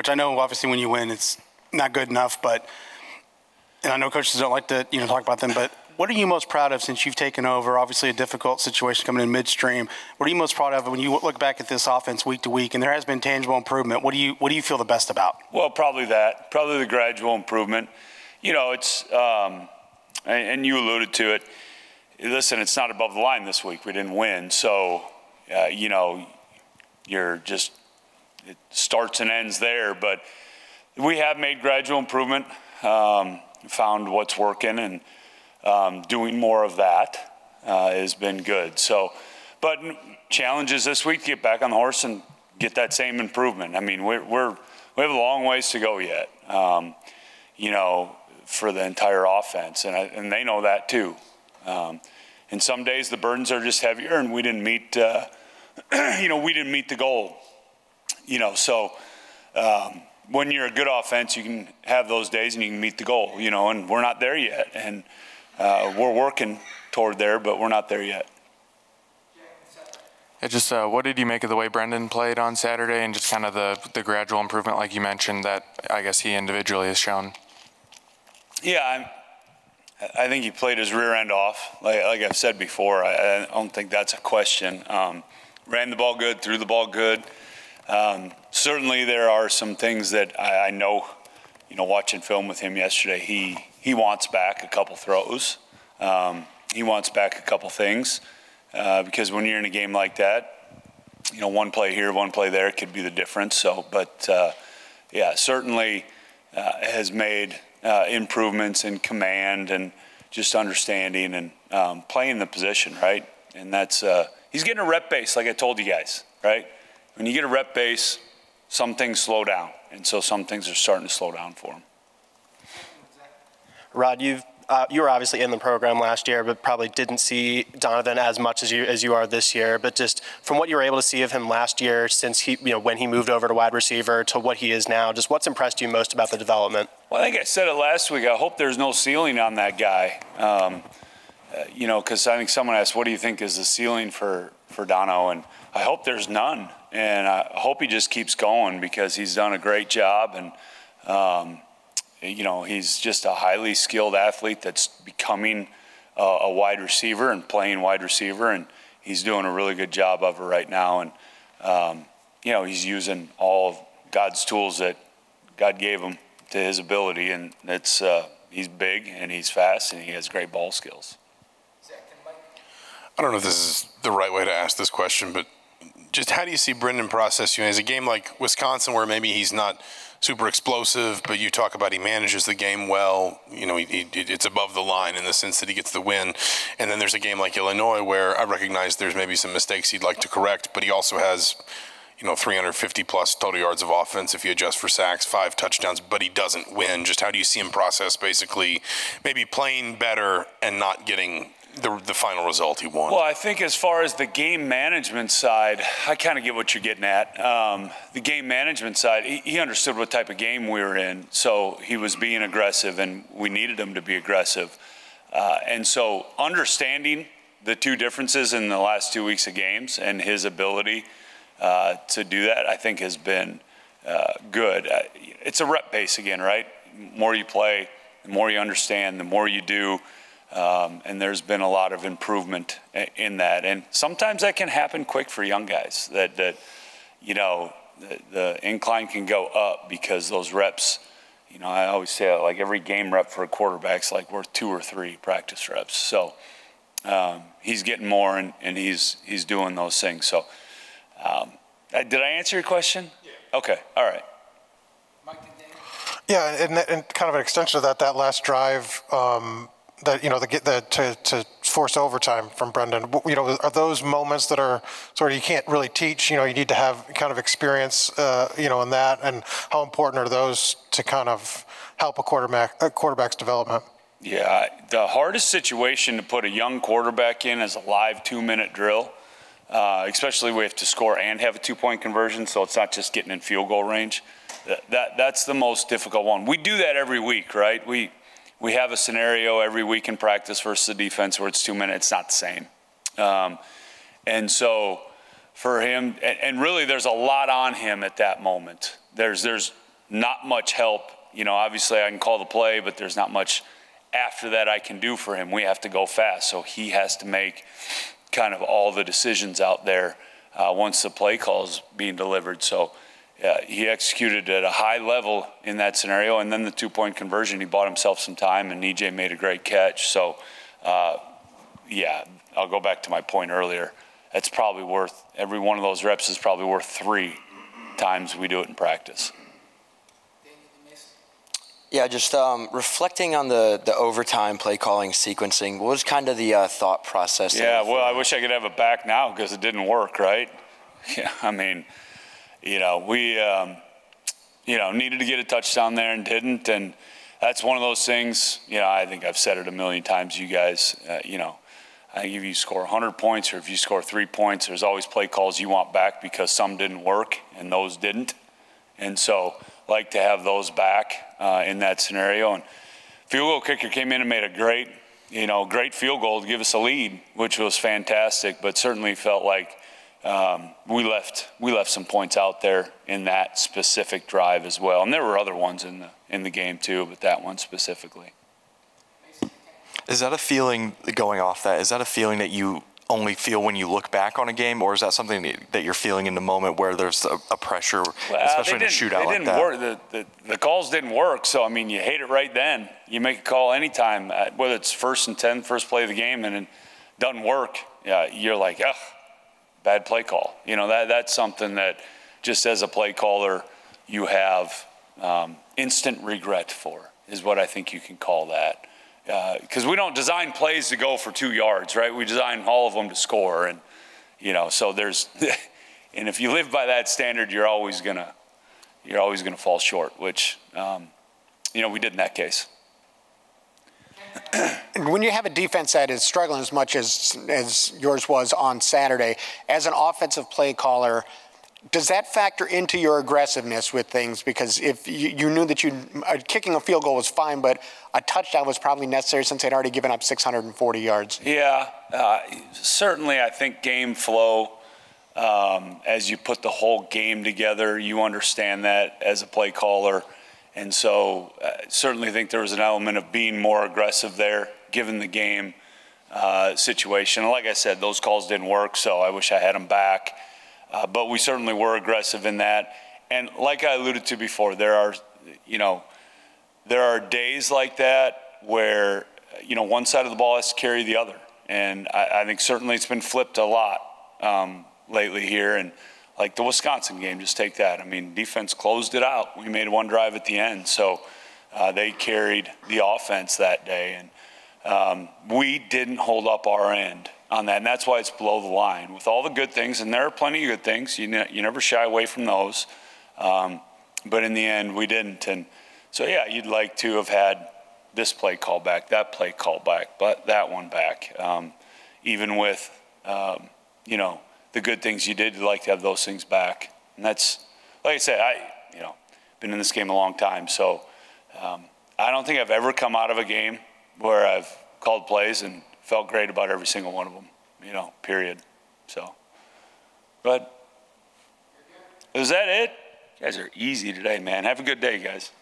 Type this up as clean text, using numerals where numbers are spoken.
Coach, I know obviously when you win, it's not good enough, but, and I know coaches don't like to, talk about them, but what are you most proud of since you've taken over? Obviously a difficult situation coming in midstream. What are you most proud of when you look back at this offense week to week, and there has been tangible improvement? What do you feel the best about? Well, probably the gradual improvement. It's, and you alluded to it. Listen, it's not above the line this week. We didn't win. So, you're just, it starts and ends there. But we have made gradual improvement, found what's working, and doing more of that has been good. So, but challenges this week to get back on the horse and get that same improvement. I mean, we have a long ways to go yet, for the entire offense. And they know that too. And some days the burdens are just heavier, and we didn't meet, we didn't meet the goal. So when you're a good offense, you can have those days and you can meet the goal. And we're not there yet, and we're working toward there, but we're not there yet. Just what did you make of the way Brendan played on Saturday, and just kind of the gradual improvement, like you mentioned, that I guess he individually has shown? Yeah, I think he played his rear end off. Like I've said before, I don't think that's a question. Ran the ball good, threw the ball good. Certainly there are some things that I know, watching film with him yesterday, he wants back a couple throws. He wants back a couple things because when you're in a game like that, one play here, one play there could be the difference. So, but certainly has made improvements in command and just understanding and playing the position, right? And that's he's getting a rep base, like I told you guys, right? When you get a rep base, some things slow down, and so some things are starting to slow down for him. Rod, you were obviously in the program last year, but probably didn't see Donovan as much as you are this year. But just from what you were able to see of him last year, since when he moved over to wide receiver to what he is now, just what's impressed you most about the development? Well, I think I said it last week. I hope there's no ceiling on that guy. Because I think someone asked, "What do you think is the ceiling for Dono?" And I hope there's none. And I hope he just keeps going because he's done a great job. And he's just a highly skilled athlete that's becoming a wide receiver and playing wide receiver, and he's doing a really good job of it right now. And he's using all of God's tools that God gave him to his ability, and it's he's big and he's fast and he has great ball skills. I don't know if this is the right way to ask this question, but just how do you see Brendan process? Is a game like Wisconsin where maybe he's not super explosive, but you talk about he manages the game well. It's above the line in the sense that he gets the win. And then there's a game like Illinois where I recognize there's maybe some mistakes he'd like to correct, but he also has 350 plus total yards of offense if you adjust for sacks, 5 touchdowns, but he doesn't win. Just how do you see him process basically maybe playing better and not getting the final result he won? Well, I think as far as the game management side, I kind of get what you're getting at. The game management side, he understood what type of game we were in, so he was being aggressive, and we needed him to be aggressive. And so understanding the two differences in the last 2 weeks of games and his ability to do that, I think has been good. It's a rep base again, right? The more you play, the more you understand, the more you do. And there's been a lot of improvement in that. And sometimes that can happen quick for young guys, that the incline can go up because those reps, I always say like every game rep for a quarterback's like worth 2 or 3 practice reps. So he's getting more and he's doing those things. So did I answer your question? Yeah. Okay. All right. Yeah, and kind of an extension of that last drive, to force overtime from Brendan. Are those moments that are sort of you can't really teach? You need to have kind of experience, in that. And how important are those to kind of help a quarterback's development? Yeah, the hardest situation to put a young quarterback in is a live 2-minute drill, especially we have to score and have a 2-point conversion, so it's not just getting in field goal range. That's the most difficult one. We do that every week, right? We have a scenario every week in practice versus the defense where it's 2 minutes. It's not the same. And so for him, and really there's a lot on him at that moment. There's not much help. You know, obviously I can call the play, but there's not much after that I can do for him. We have to go fast, so he has to make kind of all the decisions out there once the play call is being delivered. So he executed at a high level in that scenario, and then the two-point conversion, he bought himself some time, and EJ made a great catch. So, yeah, I'll go back to my point earlier. It's probably worth, every one of those reps is probably worth 3 times we do it in practice. Yeah, just reflecting on the overtime play calling sequencing, what was kind of the thought process? Yeah, well, I wish I could have it back now because it didn't work, right? Yeah, I mean, you know, we, you know, needed to get a touchdown there and didn't. And that's one of those things, you know, I think I've said it a million times, you guys, you know, I think if you score 100 points or if you score 3 points, there's always play calls you want back because some didn't work and those didn't. And so like to have those back in that scenario. And field goal kicker came in and made a great, you know, great field goal to give us a lead, which was fantastic, but certainly felt like we left some points out there in that specific drive as well. And there were other ones in the game too, but that one specifically. Is that a feeling, going off that, is that a feeling that you only feel when you look back on a game, or is that something that you're feeling in the moment where there's a pressure, especially in a shootout like that? Work. The calls didn't work, so, I mean, you hate it right then. You make a call anytime, whether it's 1st and 10, first play of the game, and it doesn't work, you're like, ugh, bad play call. You know, that's something that just as a play caller you have instant regret for, is what I think you can call that. Because we don't design plays to go for 2 yards, right? We design all of them to score, and you know, so there's, and if you live by that standard, you're always gonna fall short, which you know, we did in that case. When you have a defense that is struggling as much as yours was on Saturday, as an offensive play caller, does that factor into your aggressiveness with things? Because if you knew that kicking a field goal was fine, but a touchdown was probably necessary since they'd already given up 640 yards. Yeah, certainly I think game flow, as you put the whole game together, you understand that as a play caller. And so certainly think there was an element of being more aggressive there, given the game situation. And like I said, those calls didn't work, so I wish I had them back. But we certainly were aggressive in that. And like I alluded to before, there are days like that where, you know, one side of the ball has to carry the other. And I think certainly it's been flipped a lot lately here. And like the Wisconsin game, just take that. I mean, defense closed it out. We made one drive at the end. So they carried the offense that day. And we didn't hold up our end on that, and that's why it's below the line. With all the good things, and there are plenty of good things, you never shy away from those, but in the end, we didn't. And so, yeah, you'd like to have had this play call back, that play call back, but that one back. Even with, you know, the good things you did, you'd like to have those things back. And that's, like I said, been in this game a long time, so I don't think I've ever come out of a game where I've called plays and felt great about every single one of them, you know, period. So, but is that it? You guys are easy today, man. Have a good day, guys.